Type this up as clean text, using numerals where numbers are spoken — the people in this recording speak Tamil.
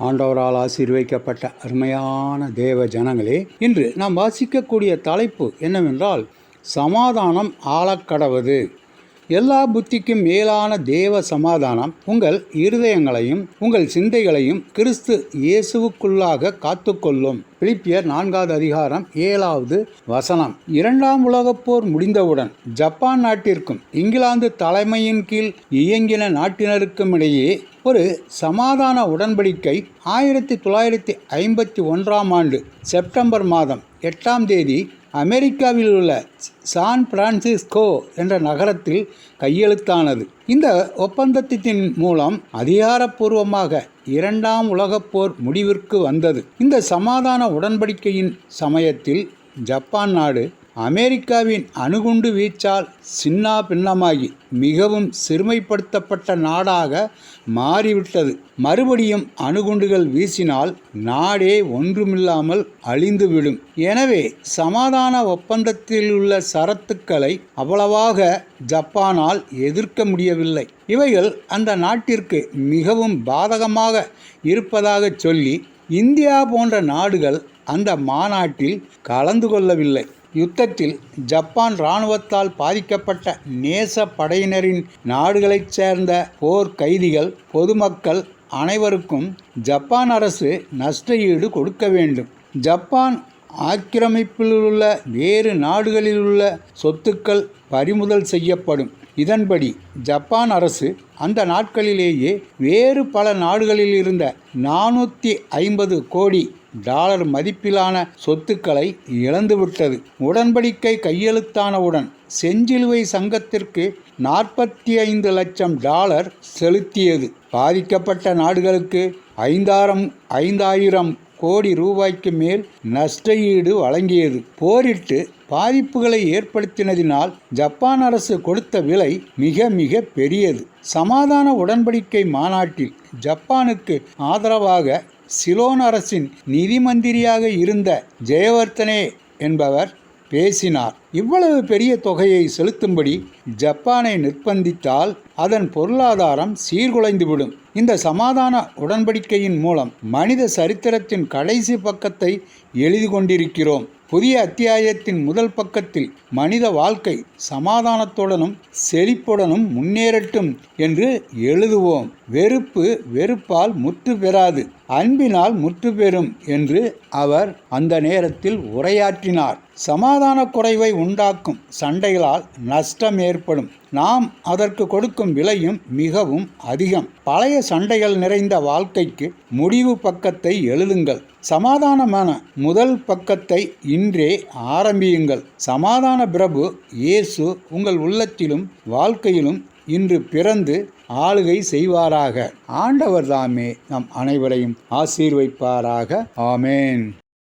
ஆண்டவரால் ஆசீர்வதிக்கப்பட்ட அருமையான தேவ ஜனங்களே, இன்று நாம் வாசிக்கக்கூடிய தலைப்பு என்னவென்றால், சமாதானம் ஆளக்கடவது. எல்லா புத்திக்கும் மேலான தேவ சமாதானம் உங்கள் இருதயங்களையும் உங்கள் சிந்தைகளையும் கிறிஸ்து இயேசுவுக்குள்ளாக காத்துக்கொள்ளும். பிலிப்பியர் 4வது அதிகாரம் 7வது வசனம். 2ஆம் உலகப் போர் முடிந்தவுடன் ஜப்பான் நாட்டிற்கும் இங்கிலாந்து தலைமையின் கீழ் இயங்கின நாட்டினருக்கும் இடையே ஒரு சமாதான உடன்படிக்கை 1951ஆம் ஆண்டு செப்டம்பர் மாதம் 8ஆம் தேதி அமெரிக்காவில் உள்ள சான் பிரான்சிஸ்கோ என்ற நகரத்தில் கையெழுத்தானது. இந்த ஒப்பந்தத்தின் மூலம் அதிகாரப்பூர்வமாக 2ஆம் உலகப் போர் முடிவிற்கு வந்தது. இந்த சமாதான உடன்படிக்கையின் சமயத்தில் ஜப்பான் நாடு அமெரிக்காவின் அணுகுண்டு வீச்சால் சின்னா பின்னமாகி மிகவும் சிறுமைப்படுத்தப்பட்ட நாடாக மாறிவிட்டது. மறுபடியும் அணுகுண்டுகள் வீசினால் நாடே ஒன்றுமில்லாமல் அழிந்துவிடும். எனவே சமாதான ஒப்பந்தத்தில் உள்ள சரத்துக்களை அவ்வளவாக ஜப்பானால் எதிர்க்க முடியவில்லை. இவைகள் அந்த நாட்டிற்கு மிகவும் பாதகமாக இருப்பதாக சொல்லி இந்தியா போன்ற நாடுகள் அந்த மாநாட்டில் கலந்து கொள்ளவில்லை. யுத்தத்தில் ஜப்பான் இராணுவத்தால் பாதிக்கப்பட்ட நேச படையினரின் நாடுகளைச் சேர்ந்த போர் கைதிகள், பொதுமக்கள் அனைவருக்கும் ஜப்பான் அரசு நஷ்ட ஈடு கொடுக்க வேண்டும். ஜப்பான் ஆக்கிரமிப்பிலுள்ள வேறு நாடுகளிலுள்ள சொத்துக்கள் பறிமுதல் செய்யப்படும். இதன்படி ஜப்பான் அரசு அந்த நாட்களிலேயே வேறு பல நாடுகளில் இருந்த 450 கோடி டாலர் மதிப்பிலான சொத்துக்களை இழந்துவிட்டது. உடன்படிக்கை கையெழுத்தானவுடன் செஞ்சிலுவை சங்கத்திற்கு 45 லட்சம் டாலர் செலுத்தியது. பாதிக்கப்பட்ட நாடுகளுக்கு 5000 கோடி ரூபாய்க்கு மேல் நஷ்ட ஈடு வழங்கியது. போரிட்டு பாதிப்புகளை ஏற்படுத்தினதினால் ஜப்பான் அரசு கொடுத்த விலை மிக மிக பெரியது. சமாதான உடன்படிக்கை மாநாட்டில் ஜப்பானுக்கு ஆதரவாக சிலோன் அரசின் நிதி மந்திரியாக இருந்த ஜெயவர்த்தனே என்பவர் பேசினார். இவ்வளவு பெரிய தொகையை செலுத்தும்படி ஜப்பானை நிர்பந்தித்தால் அதன் பொருளாதாரம் சீர்குலைந்துவிடும். இந்த சமாதான உடன்படிக்கையின் மூலம் மனித சரித்திரத்தின் கடைசி பக்கத்தை எழுதி கொண்டிருக்கிறோம். புதிய அத்தியாயத்தின் முதல் பக்கத்தில் மனித வாழ்க்கை சமாதானத்துடனும் செழிப்புடனும் முன்னேறட்டும் என்று எழுதுவோம். வெறுப்பு வெறுப்பால் முற்று பெறாது, அன்பினால் முற்று பெறும் என்று அவர் அந்த நேரத்தில் உரையாற்றினார். சமாதான குறைவை உண்டாக்கும் சண்டைகளால் நஷ்டம் ஏற்படும். நாம் அதற்கு கொடுக்கும் விலையும் மிகவும் அதிகம். பழைய சண்டைகள் நிறைந்த வாழ்க்கைக்கு முடிவு பக்கத்தை எழுதுங்கள். சமாதானமான முதல் பக்கத்தை இன்றே ஆரம்பியுங்கள். சமாதான பிரபு இயேசு உங்கள் உள்ளத்திலும் வாழ்க்கையிலும் இன்று பிறந்து ஆளுகை செய்வாராக. ஆண்டவர் தாமே நம் அனைவரையும் ஆசீர்வதிப்பாராக. ஆமேன்.